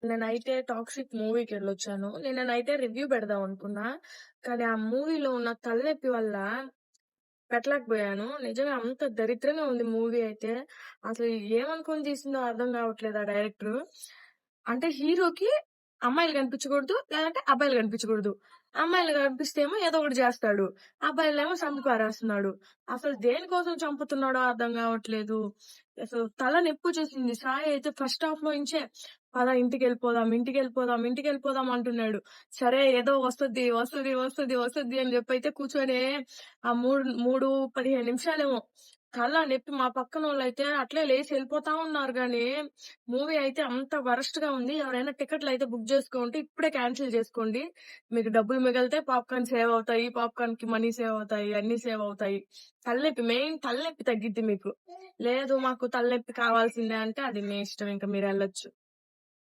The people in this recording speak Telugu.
నేనైతే 'టాక్సిక్' మూవీకెళ్ళొచ్చాను. నిన్న నైటే రివ్యూ పెడదాం అనుకున్నా. కానీ ఆ మూవీలో ఉన్న తలనొప్పి వల్ల పెట్టలేకపోయాను. నిజంగా అంత దరిద్రంగా ఉంది మూవీ అయితే. అసలు ఏమనుకోని తీసిందో అర్థం కావట్లేదు ఆ డైరెక్టరు. అంటే హీరోకి అమ్మాయిలు కనిపించకూడదు. లేదంటే అబ్బాయిలు కనిపించకూడదు. అమ్మాయిలు కనిపిస్తే ఏమో ఏదో ఒకటి జేస్తాడు. అబ్బాయిలనేమో చంపి పారేస్తున్నాడు. అసలు దేనికోసం చంపుతున్నాడో అర్థం గావట్లేదు. అసలు తల నొప్పొచ్చేసింది. సాయి అయితే ఫస్ట్ హాఫ్‌లో నుంచే పద ఇంటికెళ్ళిపోదాం, ఇంటికెళ్ళిపోదాం, ఇంటికెళ్ళిపోదాం అంటున్నాడు. సరే ఏదో వస్తది, వస్తది, వస్తది, వస్తది అని జెప్పైతే కూర్చొని ఆ 15 నిమిషాలేమో తల నొప్పి మా పక్కనోళ్ళైతే అట్లే లేసి ఎళ్ళిపోతా ఉన్నారు గానీ, మూవీ అయితే అంత వరస్ట్‌గా ఉంది. ఎవరైనా టికెట్లయితే బుక్ జేసుకోండి. ఇప్పుడే క్యాన్సిల్ జేసుకోండి. మీకు డబ్బులు మిగిలితే పాప్‌కార్న్ సేవ్ అవుతాయి. పాప్‌కార్న్‌కి మనీ సేవ్ అవుతాయి. అన్నీ సేవ్ అవుతాయి. తలనొప్పి మెయిన్ తలనొప్పి తగ్గిద్ది మీకు. లేదు మాకు తలనొప్పి కావాల్సిందే అంటే అది మీ ఇష్టం. ఇంక మీరెళ్ళొచ్చు.